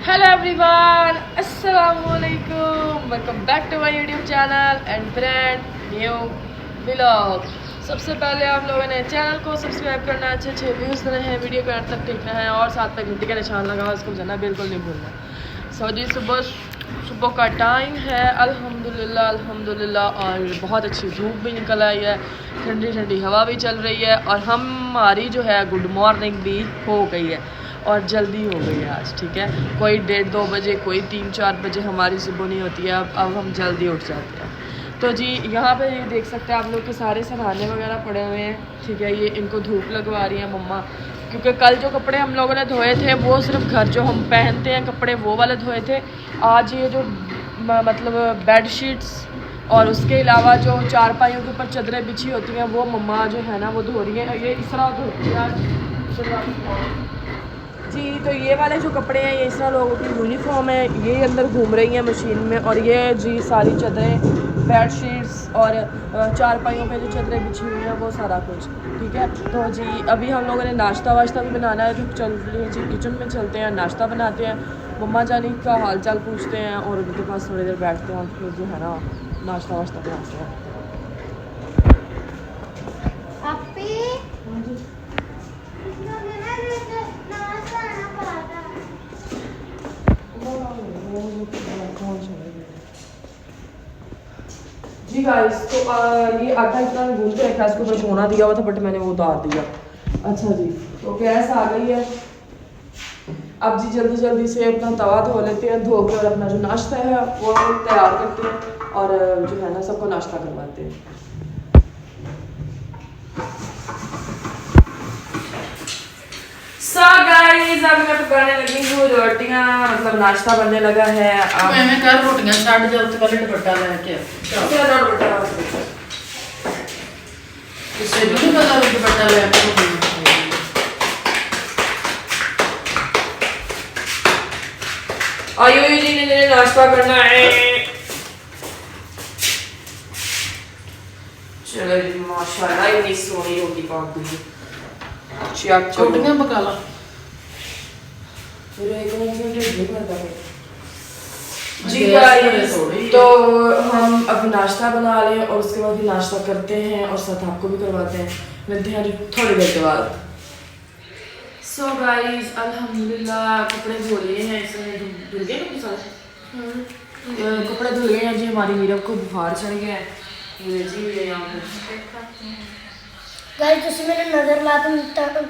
Hello everyone, अस्सलाम वालेकुम। Welcome back to my YouTube channel and brand new vlog. सबसे पहले आप लोगों ने चैनल को सब्सक्राइब करना, अच्छे अच्छे व्यूज़ देने हैं, वीडियो को अंत तक देखना है और साथ में घंटी का निशान लगा हुआ उसको बजाना बिल्कुल नहीं भूलना। सो जी सुबह का टाइम है, अल्हम्दुलिल्लाह और बहुत अच्छी धूप भी निकल आई है, ठंडी ठंडी हवा भी चल रही है और हमारी जो है गुड मॉर्निंग भी हो गई है और जल्दी हो गई है आज। ठीक है, कोई 1:30-2 बजे, कोई 3-4 बजे हमारी सुबह नहीं होती है। अब हम जल्दी उठ जाते हैं। तो जी यहाँ पे ये देख सकते हैं आप लोग के सारे सराहने वगैरह पड़े हुए हैं। ठीक है, ये इनको धूप लगवा रही है मम्मा, क्योंकि कल जो कपड़े हम लोगों ने धोए थे वो सिर्फ घर जो हम पहनते हैं कपड़े वो वाले धोए थे। आज ये जो मतलब बेड शीट्स और उसके अलावा जो चारपाइयों के ऊपर चादरें बिछी होती हैं वो मम्मा जो है ना वो धो रही है। ये इस तरह धोती है आज जी। तो ये वाले जो कपड़े हैं ये इस तरह लोगों की यूनिफॉर्म है, ये अंदर घूम रही हैं मशीन में। और ये जी सारी चादरें, बेड शीट्स और चारपाइयों पे जो चादरें बिछी हुई हैं वो सारा कुछ। ठीक है, तो जी अभी हम लोगों ने नाश्ता वाश्ता भी बनाना है, तो चल रही है जी किचन में चलते हैं, नाश्ता बनाते हैं, मम्मा जानी का हाल चाल पूछते हैं और उनके पास थोड़ी देर बैठते हैं और फिर जो है ना नाश्ता वाश्ता बनाते हैं। जी गाइस, तो ये आटा इतना गूंद के रखा है, इसके ऊपर सोना दिया हुआ था बट मैंने वो उतार दिया। अच्छा जी, तो गैस आ गई है। अब जी जल्दी जल्दी से अपना तवा धो लेते हैं, धो के और अपना जो नाश्ता है वो हम तैयार करते हैं और जो है ना सबको नाश्ता करवाते हैं। सो गाइस, अब मैं पकाने लगी हूँ रोटियाँ, मतलब नाश्ता बनने लगा है। अब मैं कर रोटियां छड़ जा उत्ते पहले दुपट्टा लेके क्या दुपट्टा इससे नहीं पता दुपट्टा लेके आयुष जी ने नाश्ता करना है। चलो जी, माशाल्लाह इतनी सोनी रोटी पक गई। रोटियां पका ला। जी गाइस, तो हम अभी नाश्ता बना लें और उसके बाद भी नाश्ता करते हैं और साथ आपको भी करवाते हैं। मिलते हैं थोड़ी देर के बाद। सो गाइस, अल्हम्दुलिल्लाह कपड़े धो लिए हैं, इसमें धुल गए कपड़े सारे, कपड़े धुल गए हैं जी। हमारी मीरब को बुखार चढ़ गया है, ये जी ये यहाँ पे गाइस तुसी मैंने नजर ला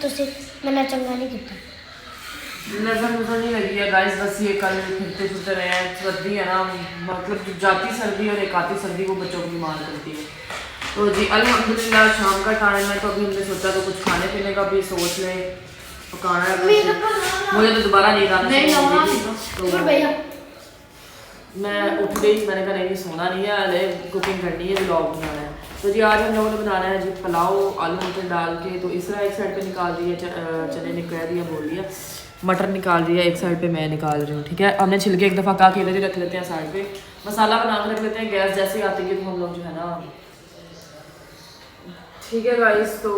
तुसी मैंने चंगा नहीं किया, नजर नहीं लगी है गाइस, बस ये कल फिरते फिरते रहे हैं। सर्दी है ना, मतलब जाती सर्दी और एक आती सर्दी वो बच्चों को बीमार करती है। तो जी अल्हम्दुलिल्लाह शाम का टाइम है, तो अभी हमने सोचा तो कुछ खाने पीने का भी सोच लें, पकाना है। मुझे तो दोबारा नींद आना तो मैं उठ गई, मैंने कहा नहीं सोना नहीं है, अरे कुकिंग करनी है, व्लॉग बनाना है। तो जी आज हम लोगों ने बनाना है जी पुलाव आलू मटर डाल के। तो इस तरह एक साइड पे निकाल दिया, चने ने कह दिया बोल दिया, मटर निकाल दिया एक साइड पे, मैं निकाल रही हूँ। ठीक है, हमने छिलके एक दफ़ा का केले रख लेते हैं साइड पे, मसाला बना के रख लेते हैं, गैस जैसे ही आती है तो हम लोग जो है ना। ठीक है गाइस, तो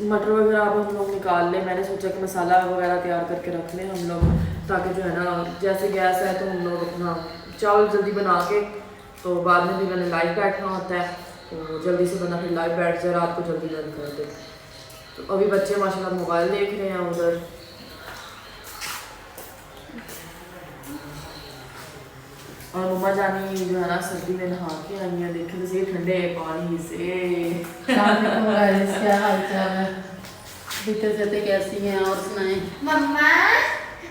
मटर वगैरह अब हम लोग निकाल लें। मैंने सोचा कि मसाला वगैरह तैयार करके रख लें हम लोग, ताकि जो है ना जैसे गैस है तो हम लोग अपना चावल जल्दी बना के, तो बाद में भी मैंने लाइव बैठना होता है तो जल्दी से बना, फिर लाइव बैठ जाए, रात को जल्दी बंद कर दे। तो अभी बच्चे माशाल्लाह मोबाइल देख रहे हैं उधर। और मम्मा जानी जो है ना सर्दी में नहा के आई है, देखे तो सही ठंडे पानी से। क्या हाल चाल है, बीते से कैसी हैं और सुनाएं। मम्मा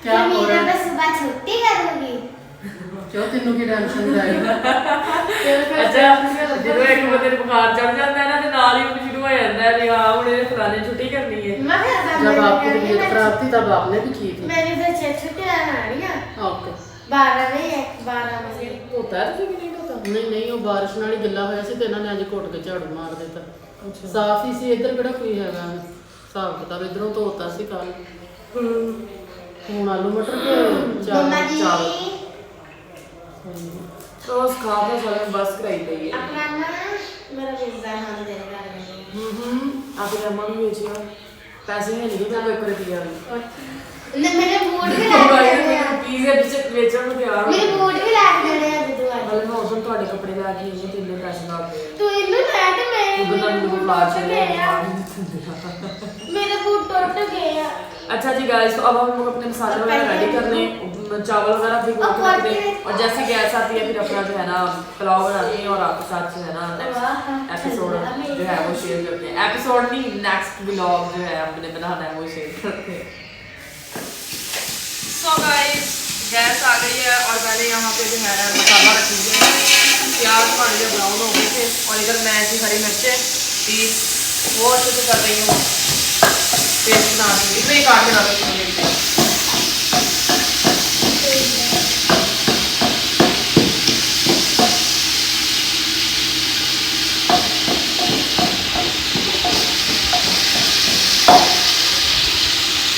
क्या हो रहा है? सुबह छुट्टी करोगी? क्यों तीनों की टेंशन रही? अच्छा, जो एक बंदे को बुखार चढ़ जाता है ना तो नाल ही शुरू हो जाता है कि हां हुणे फलाने छुट्टी करनी है। जब आपकी तबीयत खराब थी तब आपने भी की थी। मैंने तो 6 छुट्टी आ रही है। ओके 12 नहीं है, 12 बजे होता है तो नहीं होता। नहीं ਉਹ ਬਾਰਿਸ਼ ਨਾਲ ਹੀ ਗਿੱਲਾ ਹੋਇਆ ਸੀ ਤੇ ਇਹਨਾਂ ਨੇ ਅੱਜ ਘੁੱਟ ਕੇ ਝਾੜੂ ਮਾਰ ਦਿੱਤਾ। ਅੱਛਾ ਸਾਫ ਹੀ ਸੀ, ਇੱਧਰ ਕਿਹੜਾ ਕੋਈ ਹੈਗਾ ਹਿਸਾਬ ਕਿਤਾਬ, ਇੱਧਰੋਂ ਧੋਤਾ ਸੀ ਕੱਲ। ਹੁਣ ਆਲੂ ਮਟਰ ਕੇ ਚਾਵਲ तो उस खाते समय बस कराई गई है। अपना ना मेरा पिज्जा हम देगा आप अम्मा भी भेजिए, पैसे है नहीं तो एक कर दिया। ने मेरे मूड बेचण ਨੂੰ ਤਿਆਰ ਹੋ ਮੇਰੇ ਬੂਟ ਵੀ ਲੈ ਕੇ ਦੇਣੇ ਅੱਜ ਤੂੰ ਅੱਜ ਮੈਂ ਉਦੋਂ ਤੁਹਾਡੇ ਕੱਪੜੇ ਲੈ ਕੇ ਆਈ ਤੇ ਇੰਨੇ ਪੈਸੇ ਲਾ ਕੇ ਤੂੰ ਇਹਨੂੰ ਲੈ ਤੇ ਤੂੰ ਮੇਰੇ ਬੰਦਾ ਮੈਨੂੰ ਲਾ ਕੇ ਗਏ ਆ। ਮੇਰੇ ਬੂਟ टूट गए हैं। अच्छा जी गाइस, तो अब हम लोग अपने मसाले वगैरह रेडी कर लें, चावल वगैरह भिगो के रख दें और जैसे गैस आती है फिर अपना जो है ना पुलाव बनाते हैं और आपके साथ जो है ना नेक्स्ट एपिसोड जो है वो शेयर करते हैं। एपिसोड नहीं, नेक्स्ट व्लॉग जो है हमने बनाना है वो शेयर करते हैं। सो गाइस, गैस आ गई है और मैंने यहाँ पे जो है मसाला रख दिया है। प्याज हमारे जो ब्राउन हो गए थे और इधर मैं ऐसी हरी मिर्चें पीस वो अच्छे से कर रही हूँ, पेस्ट बना दूँगी, इतने ही काट के डाल दूँगी।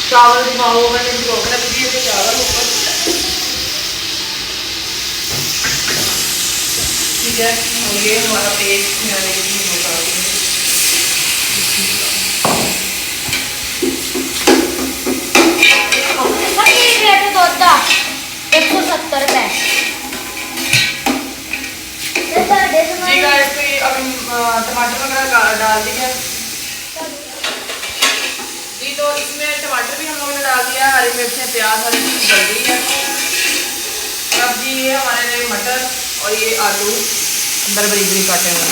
चावल भी माओ मैंने भिगो के रख दिए थे चावल ऊपर, ठीक है। और ये हमारा पेस्ट मैंने होता है जी गाइस, तो ये अभी टमाटर वगैरह डाल दिए जी, तो इसमें टमाटर भी हम लोगों ने डाल दिया, हरी मिर्चें प्याज हरी मिर्च डल दी है। अब जी ये हमारे मटर और ये आलू अंदर बरीक बरीक काटे हुए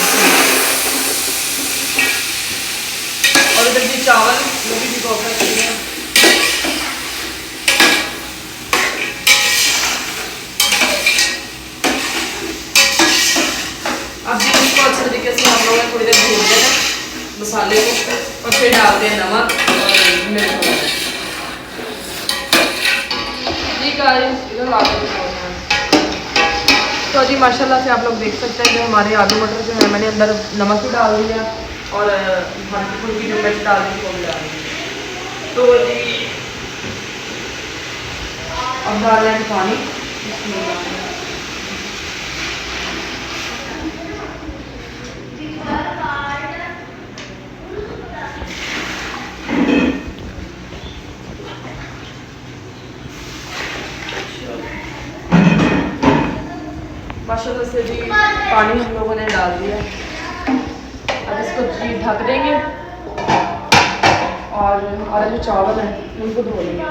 और इधर जी चावल वो भी भिगो कर रखी है। अब जी इसको अच्छे तरीके से हम लोग थोड़ी देर भून देना मसाले को और फिर डालते हैं नमक और मिर्च जी गाइस, इधर तो जी माशाल्लाह से आप लोग देख सकते हैं कि हमारे आलू मटर जो है मैंने अंदर नमक भी डाल दिया और हल्की फुल्की जो मिर्च डाल दी वो भी डाल दी। तो जी अब डाल रहे हैं पानी, माशाल्लाह से जी पानी हम लोगों ने डाल दिया। अब इसको जी ढक देंगे और हमारे जो चावल हैं उनको धो लेंगे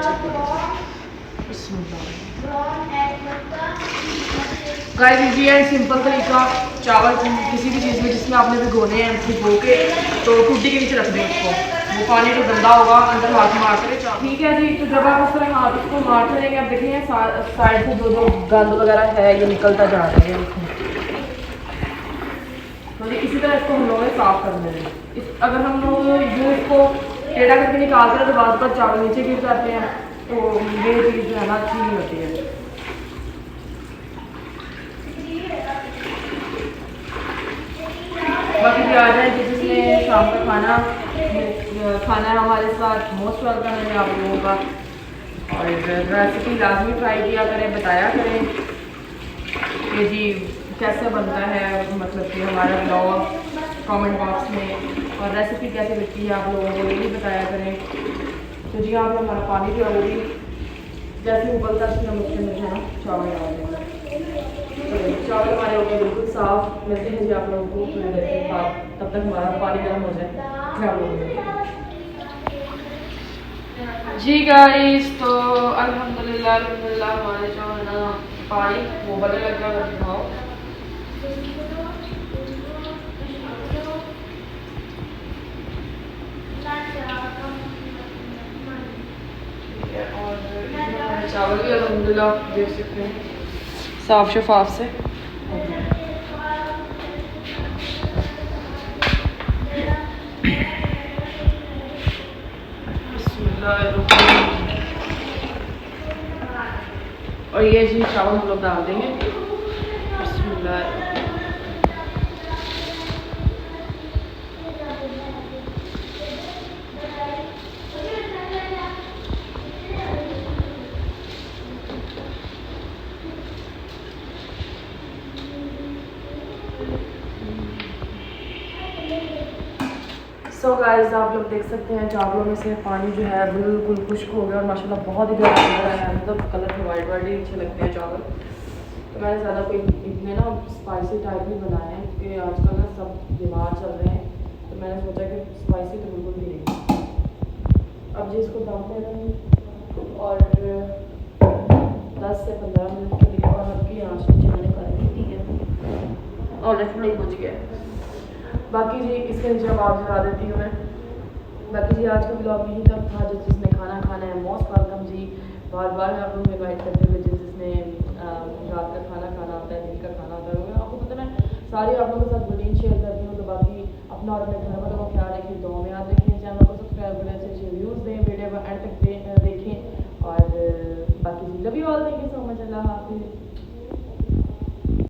गाइस। ये है सिंपल तरीका, चावल किसी भी चीज़ में जिसमें आपने भिगोने हैं भिगो के तो टूटी के नीचे रख दें उसको, वो पानी जो गंदा होगा अंदर हाथ मार करे, ठीक है जी। तो जब आप इस तरह हाथ इसको मारते रहेंगे, आप देखेंगे साइड से जो गंद वगैरह है ये निकलता जा रहा है। तो जी इसी तरह इसको हम लोग साफ कर लेंगे। अगर हम लोग यूँ इसको टेढ़ा करके निकालते हैं तो बाद पर चावल नीचे गिर जाते हैं, तो ये चीज़ जो है ना अच्छी नहीं होती है। बाकी भी आ जाए जिसने शाम का खाना है हमारे साथ, मोस्ट वेलकम है आप लोगों का। और रेसिपी लाजमी ट्राई किया करें, बताया करें कि जी कैसे बनता है, मतलब कि हमारा ब्लॉग कमेंट बॉक्स में, और रेसिपी कैसे लगती है आप लोगों को ये भी बताया करें। तो जी यहाँ पे हमारा पानी भी ऑलरेडी जैसे उबलता है हम उसके अंदर है चावल डाल देंगे। चावल हमारे हो गए बिल्कुल साफ। मिलते हैं जी आप लोगों को थोड़ी देर के बाद, तब तक हमारा पानी गर्म हो जाए फिर आप लोगों जी गाइस। तो अल्हम्दुलिल्लाह हमारे जो है ना पानी वो बदल लग गया, दिखाओ और चावल भी अल्हम्दुलिल्लाह देख सकते हैं साफ शफाफ से। और ये जी चावल हम लोग डाल देंगे। सो गाइस आप लोग देख सकते हैं चावलों में से पानी जो है बिल्कुल खुश्क हो गया और माशाल्लाह बहुत ही ज़्यादा कलर आया है, मतलब कलर में वाइट वाइट ही अच्छे लगते हैं चावल। तो मैंने ज़्यादा कोई इतने ना स्पाइसी टाइप नहीं बनाए हैं क्योंकि आजकल ना सब बीमार चल रहे हैं, तो मैंने सोचा कि स्पाइसी तो बिल्कुल भी नहीं। अब जी इसको दम दे देंगे और 10 से 15 मिनट के लिए और हल्की आँच नीचे मैंने कर दी, ठीक है। और नहीं बुझ गया। बाकी जी इसके नीचे अब आग जला देती हूँ मैं। बाकी जी आज का ब्लॉग यही तक था। जिस जिसने खाना खाना है मोस्ट वेलकम जी। बार बार मैं आप लोगों को इन्वाइट करते हुए जिसने रात का खाना खाना होता है, दिन का खाना होता है, आपको पता मैं सारी आप लोगों के साथ रूटीन शेयर करती हूँ। तो बाकी अपना और अपने घर वालों का ख्याल रखिए, दुआ में याद